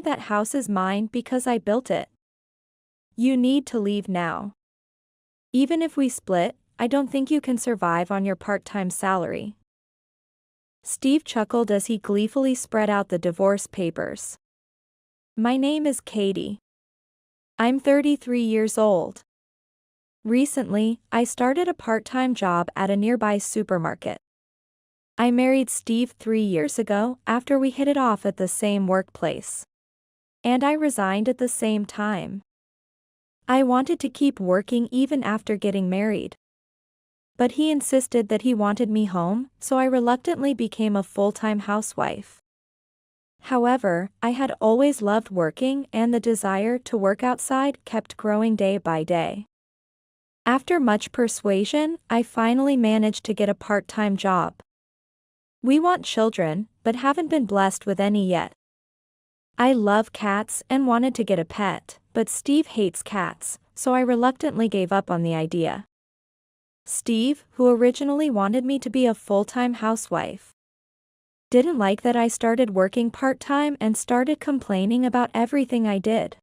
That house is mine because I built it. You need to leave now. Even if we split, I don't think you can survive on your part-time salary. Steve chuckled as he gleefully spread out the divorce papers. My name is Katie. I'm 33 years old. Recently, I started a part-time job at a nearby supermarket. I married Steve 3 years ago after we hit it off at the same workplace. And I resigned at the same time. I wanted to keep working even after getting married. But he insisted that he wanted me home, so I reluctantly became a full-time housewife. However, I had always loved working and the desire to work outside kept growing day by day. After much persuasion, I finally managed to get a part-time job. We want children, but haven't been blessed with any yet. I love cats and wanted to get a pet, but Steve hates cats, so I reluctantly gave up on the idea. Steve, who originally wanted me to be a full-time housewife, didn't like that I started working part-time and started complaining about everything I did.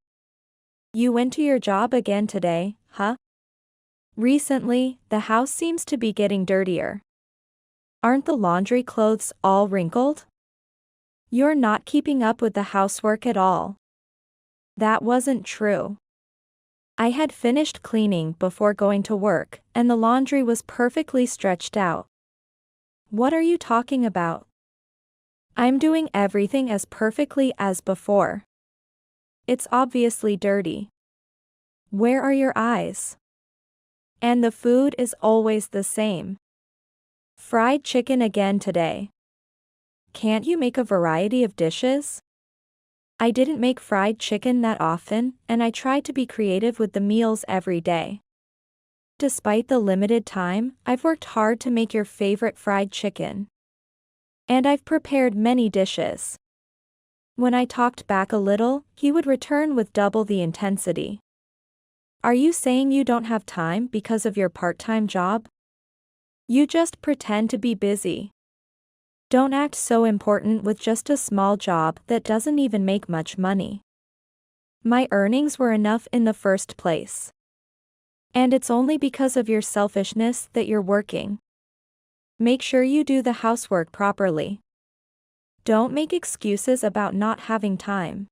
You went to your job again today, huh? Recently, the house seems to be getting dirtier. Aren't the laundry clothes all wrinkled? You're not keeping up with the housework at all. That wasn't true. I had finished cleaning before going to work, and the laundry was perfectly stretched out. What are you talking about? I'm doing everything as perfectly as before. It's obviously dirty. Where are your eyes? And the food is always the same. Fried chicken again today. Can't you make a variety of dishes? I didn't make fried chicken that often, and I tried to be creative with the meals every day. Despite the limited time, I've worked hard to make your favorite fried chicken. And I've prepared many dishes. When I talked back a little, he would return with double the intensity. Are you saying you don't have time because of your part-time job? You just pretend to be busy. Don't act so important with just a small job that doesn't even make much money. My earnings were enough in the first place. And it's only because of your selfishness that you're working. Make sure you do the housework properly. Don't make excuses about not having time.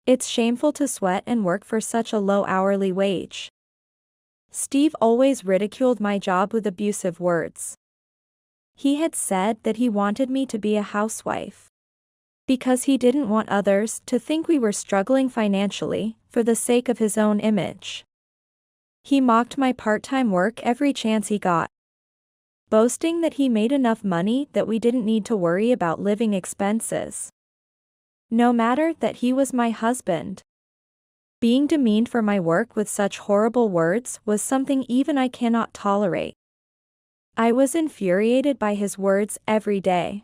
It's shameful to sweat and work for such a low hourly wage. Steve always ridiculed my job with abusive words. He had said that he wanted me to be a housewife because he didn't want others to think we were struggling financially for the sake of his own image. He mocked my part-time work every chance he got, boasting that he made enough money that we didn't need to worry about living expenses. No matter that he was my husband. Being demeaned for my work with such horrible words was something even I cannot tolerate. I was infuriated by his words every day.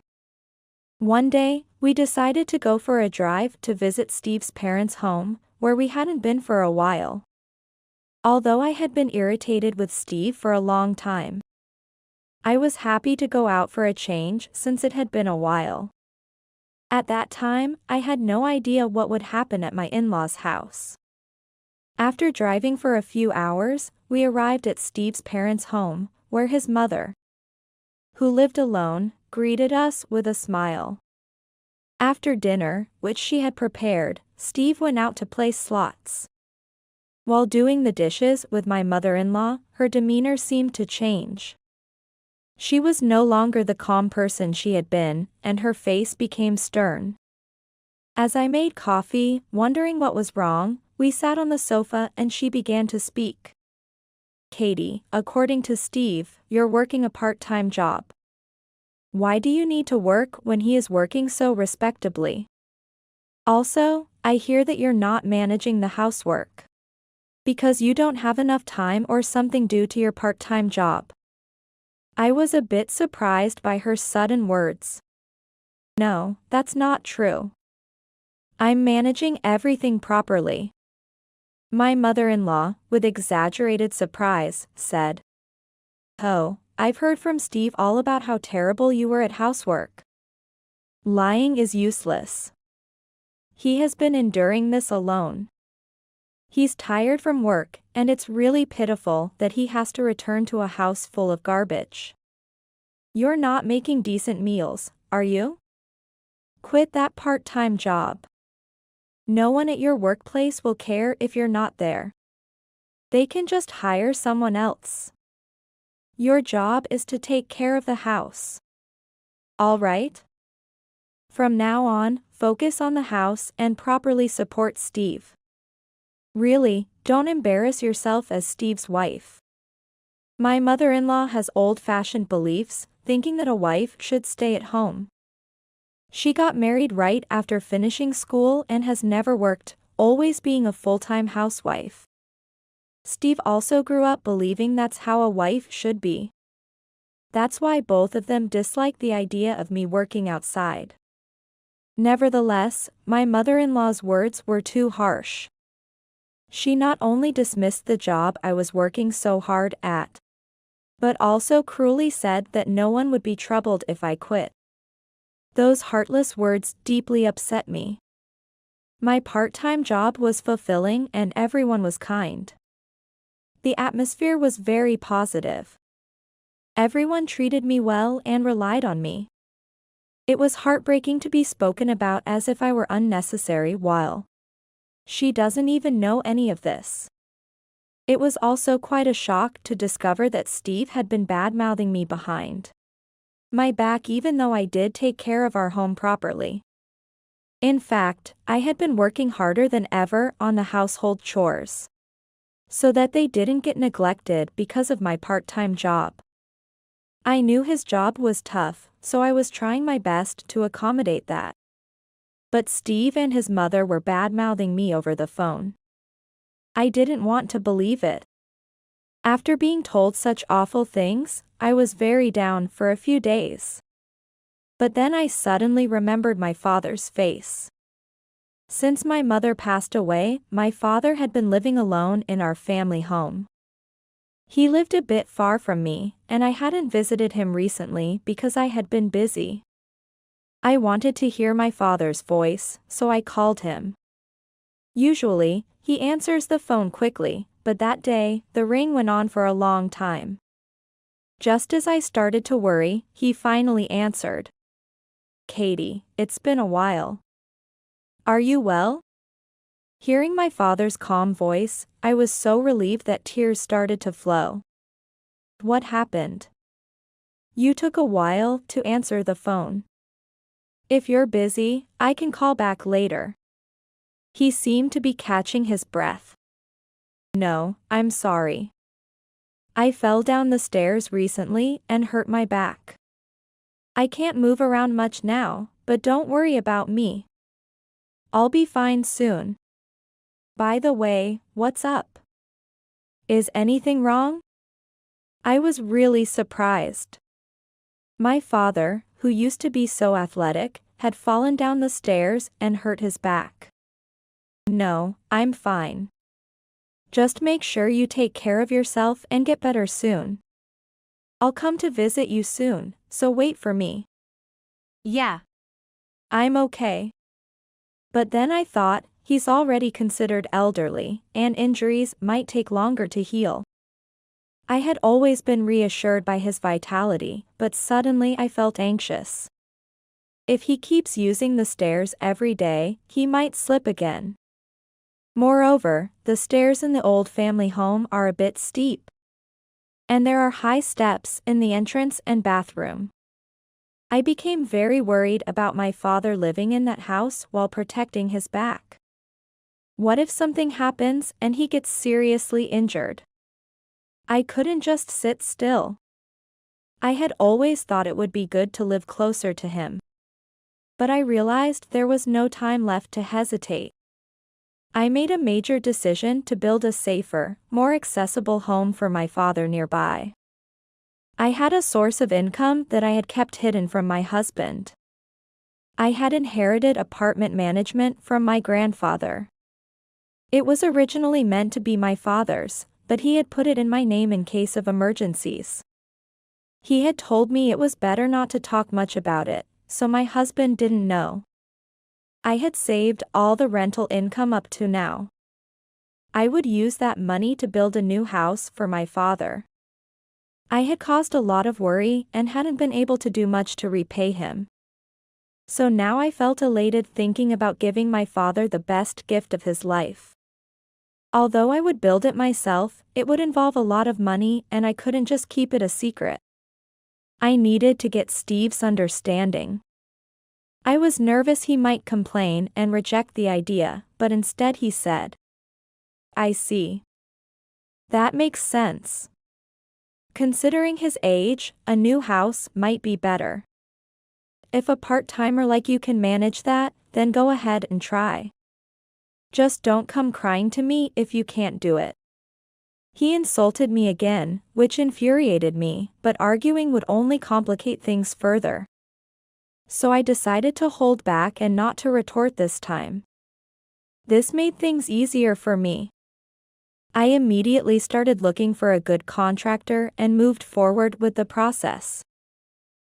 One day, we decided to go for a drive to visit Steve's parents' home, where we hadn't been for a while. Although I had been irritated with Steve for a long time, I was happy to go out for a change since it had been a while. At that time, I had no idea what would happen at my in-laws' house. After driving for a few hours, we arrived at Steve's parents' home, where his mother, who lived alone, greeted us with a smile. After dinner, which she had prepared, Steve went out to play slots. While doing the dishes with my mother-in-law, her demeanor seemed to change. She was no longer the calm person she had been, and her face became stern. As I made coffee, wondering what was wrong, we sat on the sofa and she began to speak. Katie, according to Steve, you're working a part-time job. Why do you need to work when he is working so respectably? Also, I hear that you're not managing the housework because you don't have enough time or something due to your part-time job. I was a bit surprised by her sudden words. No, that's not true. I'm managing everything properly. My mother-in-law, with exaggerated surprise, said, "Oh, I've heard from Steve all about how terrible you were at housework. Lying is useless. he has been enduring this alone. He's tired from work, and it's really pitiful that he has to return to a house full of garbage. You're not making decent meals, are you? Quit that part-time job. No one at your workplace will care if you're not there. They can just hire someone else. Your job is to take care of the house. All right? From now on, focus on the house and properly support Steve. Really, don't embarrass yourself as Steve's wife. My mother-in-law has old-fashioned beliefs, thinking that a wife should stay at home. She got married right after finishing school and has never worked, always being a full-time housewife. Steve also grew up believing that's how a wife should be. That's why both of them dislike the idea of me working outside. Nevertheless, my mother-in-law's words were too harsh. She not only dismissed the job I was working so hard at, but also cruelly said that no one would be troubled if I quit. Those heartless words deeply upset me. My part-time job was fulfilling and everyone was kind. The atmosphere was very positive. Everyone treated me well and relied on me. It was heartbreaking to be spoken about as if I were unnecessary while she doesn't even know any of this. It was also quite a shock to discover that Steve had been bad-mouthing me behind my back even though I did take care of our home properly. In fact, I had been working harder than ever on the household chores, so that they didn't get neglected because of my part-time job. I knew his job was tough, so I was trying my best to accommodate that. But Steve and his mother were bad-mouthing me over the phone. I didn't want to believe it. After being told such awful things, I was very down for a few days. But then I suddenly remembered my father's face. Since my mother passed away, my father had been living alone in our family home. He lived a bit far from me, and I hadn't visited him recently because I had been busy. I wanted to hear my father's voice, so I called him. Usually, he answers the phone quickly, but that day, the ring went on for a long time. Just as I started to worry, he finally answered. "Katie, it's been a while. Are you well?" Hearing my father's calm voice, I was so relieved that tears started to flow. "What happened? You took a while to answer the phone. If you're busy, I can call back later." He seemed to be catching his breath. "No, I'm sorry. I fell down the stairs recently and hurt my back. I can't move around much now, but don't worry about me. I'll be fine soon. By the way, what's up? Is anything wrong?" I was really surprised. My father, who used to be so athletic, had fallen down the stairs and hurt his back. "No, I'm fine. Just make sure you take care of yourself and get better soon. I'll come to visit you soon, so wait for me." "Yeah. I'm okay." But then I thought, he's already considered elderly, and injuries might take longer to heal. I had always been reassured by his vitality, but suddenly I felt anxious. If he keeps using the stairs every day, he might slip again. Moreover, the stairs in the old family home are a bit steep. And there are high steps in the entrance and bathroom. I became very worried about my father living in that house while protecting his back. What if something happens and he gets seriously injured? I couldn't just sit still. I had always thought it would be good to live closer to him. But I realized there was no time left to hesitate. I made a major decision to build a safer, more accessible home for my father nearby. I had a source of income that I had kept hidden from my husband. I had inherited apartment management from my grandfather. It was originally meant to be my father's, but he had put it in my name in case of emergencies. He had told me it was better not to talk much about it, so my husband didn't know. I had saved all the rental income up to now. I would use that money to build a new house for my father. I had caused a lot of worry and hadn't been able to do much to repay him. So now I felt elated thinking about giving my father the best gift of his life. Although I would build it myself, it would involve a lot of money and I couldn't just keep it a secret. I needed to get Steve's understanding. I was nervous he might complain and reject the idea, but instead he said, "I see. That makes sense. Considering his age, a new house might be better. If a part-timer like you can manage that, then go ahead and try. Just don't come crying to me if you can't do it." He insulted me again, which infuriated me, but arguing would only complicate things further. So I decided to hold back and not to retort this time. This made things easier for me. I immediately started looking for a good contractor and moved forward with the process.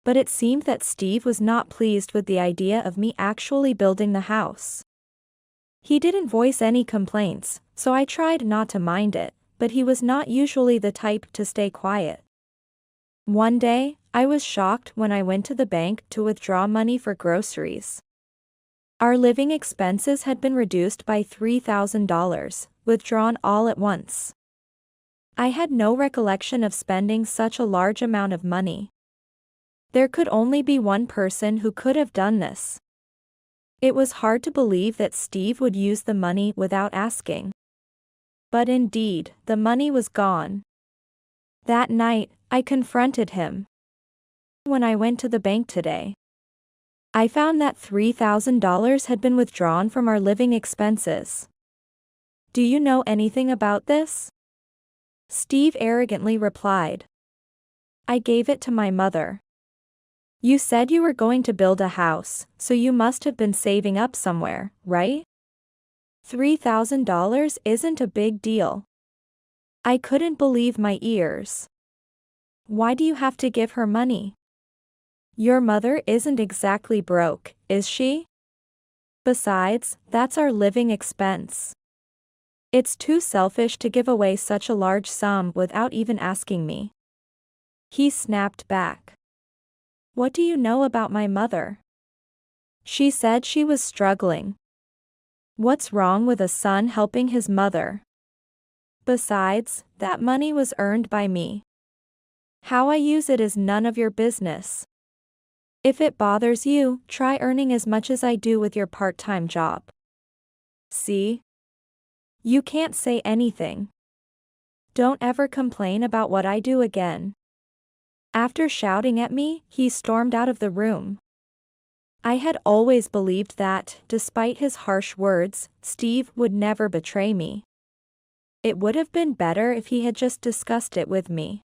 But it seemed that Steve was not pleased with the idea of me actually building the house. He didn't voice any complaints, so I tried not to mind it, but he was not usually the type to stay quiet. One day, I was shocked when I went to the bank to withdraw money for groceries. Our living expenses had been reduced by $3,000, withdrawn all at once. I had no recollection of spending such a large amount of money. There could only be one person who could have done this. It was hard to believe that Steve would use the money without asking. But indeed, the money was gone. That night, I confronted him. When I went to the bank today, I found that $3,000 had been withdrawn from our living expenses. Do you know anything about this? Steve arrogantly replied. I gave it to my mother. You said you were going to build a house, so you must have been saving up somewhere, right? $3,000 isn't a big deal. I couldn't believe my ears. Why do you have to give her money? Your mother isn't exactly broke, is she? Besides, that's our living expense. It's too selfish to give away such a large sum without even asking me. He snapped back. What do you know about my mother? She said she was struggling. What's wrong with a son helping his mother? Besides, that money was earned by me. How I use it is none of your business. If it bothers you, try earning as much as I do with your part-time job. See? You can't say anything. Don't ever complain about what I do again. After shouting at me, he stormed out of the room. I had always believed that, despite his harsh words, Steve would never betray me. It would have been better if he had just discussed it with me.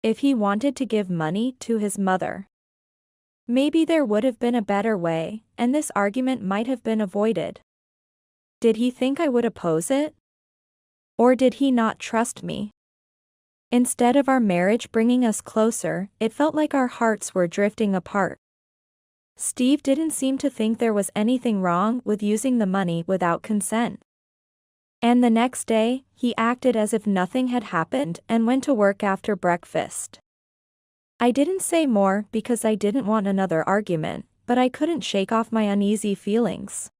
If he wanted to give money to his mother, maybe there would have been a better way, and this argument might have been avoided. Did he think I would oppose it? Or did he not trust me? Instead of our marriage bringing us closer, it felt like our hearts were drifting apart. Steve didn't seem to think there was anything wrong with using the money without consent. And the next day, he acted as if nothing had happened and went to work after breakfast. I didn't say more because I didn't want another argument, but I couldn't shake off my uneasy feelings.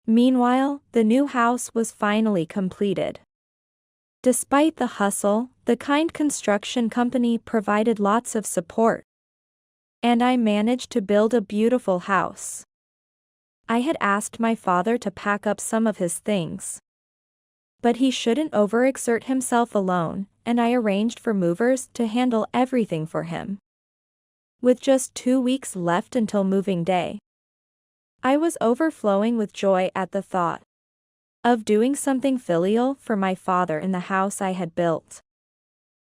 Meanwhile, the new house was finally completed. Despite the hustle, the kind construction company provided lots of support. And I managed to build a beautiful house. I had asked my father to pack up some of his things. But he shouldn't overexert himself alone, and I arranged for movers to handle everything for him. With just 2 weeks left until moving day, I was overflowing with joy at the thought of doing something filial for my father in the house I had built.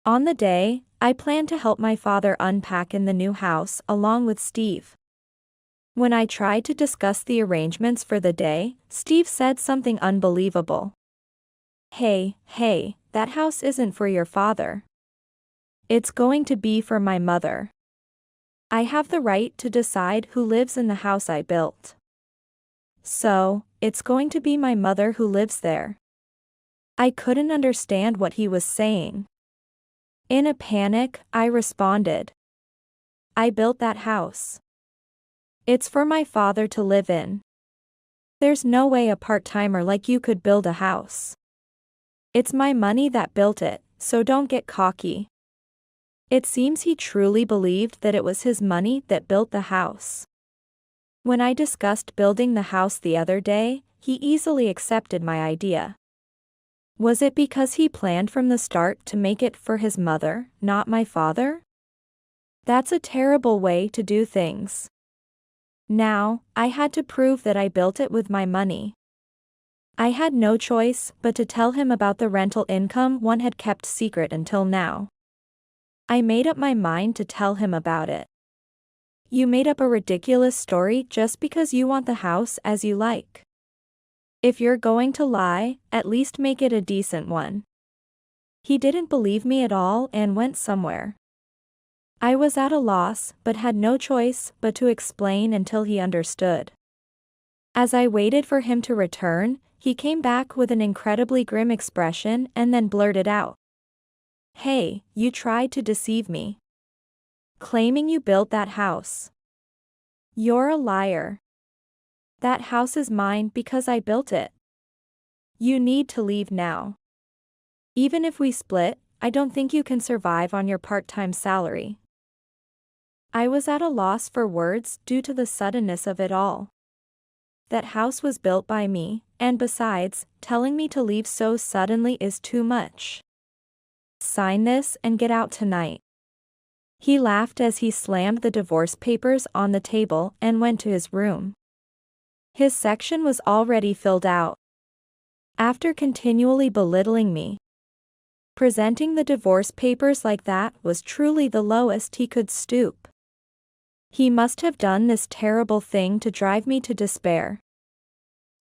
On the day, I planned to help my father unpack in the new house along with Steve. When I tried to discuss the arrangements for the day, Steve said something unbelievable. Hey, that house isn't for your father. It's going to be for my mother. I have the right to decide who lives in the house I built. So, it's going to be my mother who lives there. I couldn't understand what he was saying. In a panic, I responded. I built that house. It's for my father to live in. There's no way a part-timer like you could build a house. It's my money that built it, so don't get cocky. It seems he truly believed that it was his money that built the house. When I discussed building the house the other day, he easily accepted my idea. Was it because he planned from the start to make it for his mother, not my father? That's a terrible way to do things. Now, I had to prove that I built it with my money. I had no choice but to tell him about the rental income one had kept secret until now. I made up my mind to tell him about it. You made up a ridiculous story just because you want the house as you like. If you're going to lie, at least make it a decent one. He didn't believe me at all and went somewhere. I was at a loss but had no choice but to explain until he understood. As I waited for him to return, he came back with an incredibly grim expression and then blurted out. Hey, you tried to deceive me. Claiming you built that house. You're a liar. That house is mine because I built it. You need to leave now. Even if we split, I don't think you can survive on your part-time salary. I was at a loss for words due to the suddenness of it all. That house was built by me, and besides, telling me to leave so suddenly is too much. Sign this and get out tonight. He laughed as he slammed the divorce papers on the table and went to his room. His section was already filled out. After continually belittling me, presenting the divorce papers like that was truly the lowest he could stoop. He must have done this terrible thing to drive me to despair.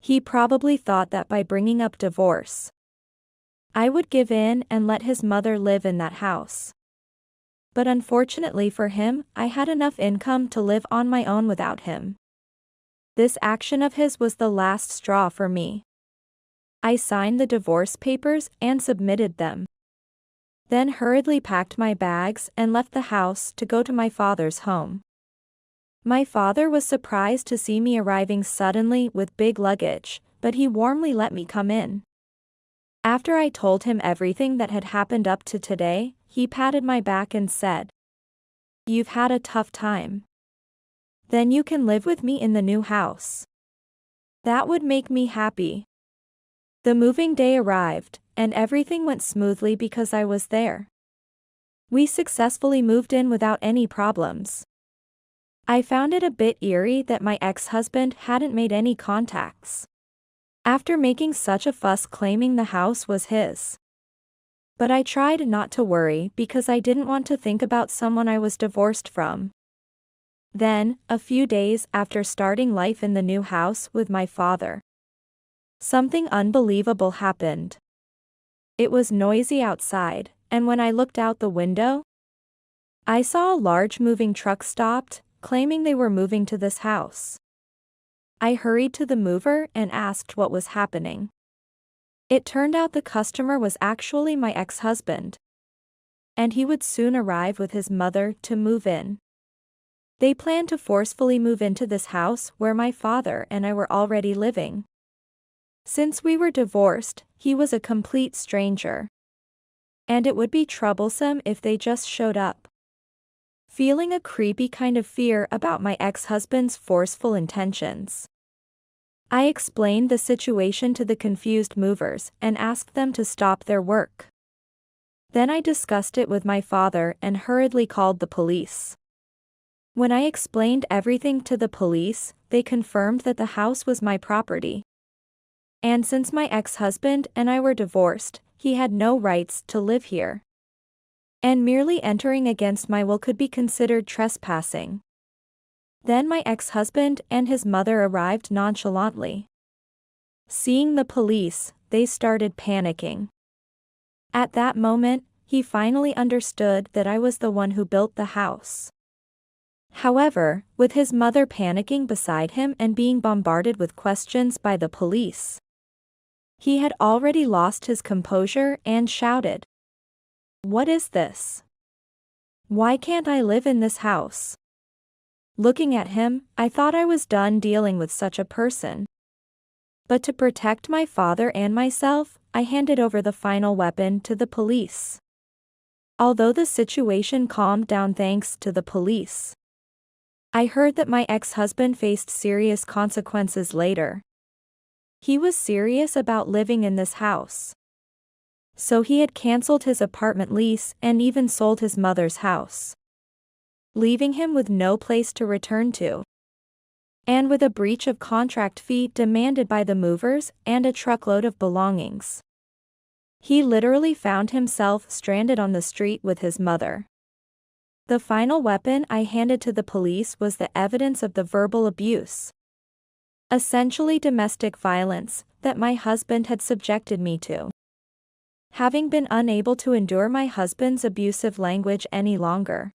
He probably thought that by bringing up divorce, I would give in and let his mother live in that house. But unfortunately for him, I had enough income to live on my own without him. This action of his was the last straw for me. I signed the divorce papers and submitted them. Then hurriedly packed my bags and left the house to go to my father's home. My father was surprised to see me arriving suddenly with big luggage, but he warmly let me come in. After I told him everything that had happened up to today, he patted my back and said, "You've had a tough time. Then you can live with me in the new house. That would make me happy." The moving day arrived, and everything went smoothly because I was there. We successfully moved in without any problems. I found it a bit eerie that my ex-husband hadn't made any contacts after making such a fuss claiming the house was his. But I tried not to worry because I didn't want to think about someone I was divorced from. Then, a few days after starting life in the new house with my father, something unbelievable happened. It was noisy outside, and when I looked out the window, I saw a large moving truck stopped, claiming they were moving to this house. I hurried to the mover and asked what was happening. It turned out the customer was actually my ex-husband, and he would soon arrive with his mother to move in. They planned to forcefully move into this house where my father and I were already living. Since we were divorced, he was a complete stranger, and it would be troublesome if they just showed up. Feeling a creepy kind of fear about my ex-husband's forceful intentions, I explained the situation to the confused movers and asked them to stop their work. Then I discussed it with my father and hurriedly called the police. When I explained everything to the police, they confirmed that the house was my property. And since my ex-husband and I were divorced, he had no rights to live here. And merely entering against my will could be considered trespassing. Then my ex-husband and his mother arrived nonchalantly. Seeing the police, they started panicking. At that moment, he finally understood that I was the one who built the house. However, with his mother panicking beside him and being bombarded with questions by the police, he had already lost his composure and shouted, "What is this? Why can't I live in this house?" Looking at him, I thought I was done dealing with such a person. But to protect my father and myself, I handed over the final weapon to the police. Although the situation calmed down thanks to the police, I heard that my ex-husband faced serious consequences later. He was serious about living in this house. So he had cancelled his apartment lease and even sold his mother's house, leaving him with no place to return to. And with a breach of contract fee demanded by the movers and a truckload of belongings, he literally found himself stranded on the street with his mother. The final weapon I handed to the police was the evidence of the verbal abuse, essentially domestic violence, that my husband had subjected me to. Having been unable to endure my husband's abusive language any longer,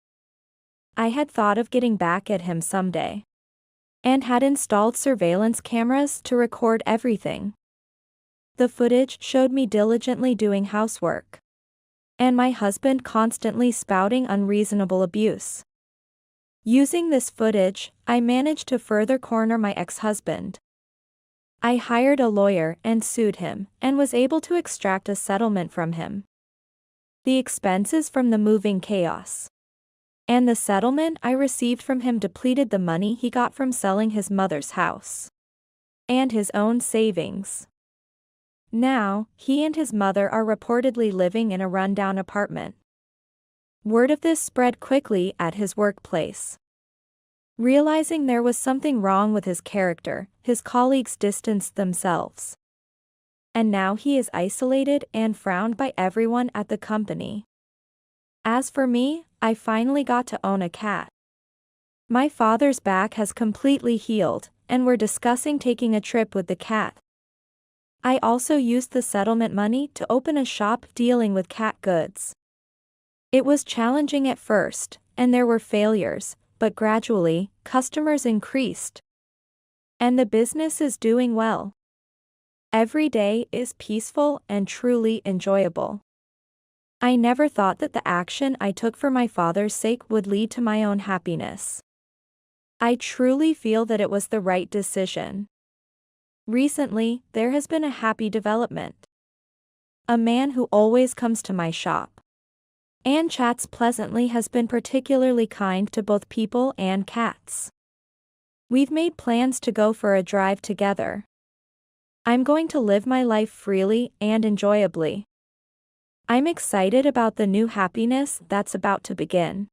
I had thought of getting back at him someday, and had installed surveillance cameras to record everything. The footage showed me diligently doing housework, and my husband constantly spouting unreasonable abuse. Using this footage, I managed to further corner my ex-husband. I hired a lawyer and sued him, and was able to extract a settlement from him. The expenses from the moving chaos and the settlement I received from him depleted the money he got from selling his mother's house and his own savings. Now, he and his mother are reportedly living in a rundown apartment. Word of this spread quickly at his workplace. Realizing there was something wrong with his character, his colleagues distanced themselves. And now he is isolated and frowned by everyone at the company. As for me, I finally got to own a cat. My father's back has completely healed, and we're discussing taking a trip with the cat. I also used the settlement money to open a shop dealing with cat goods. It was challenging at first, and there were failures, but gradually, customers increased. And the business is doing well. Every day is peaceful and truly enjoyable. I never thought that the action I took for my father's sake would lead to my own happiness. I truly feel that it was the right decision. Recently, there has been a happy development. A man who always comes to my shop and chats pleasantly has been particularly kind to both people and cats. We've made plans to go for a drive together. I'm going to live my life freely and enjoyably. I'm excited about the new happiness that's about to begin.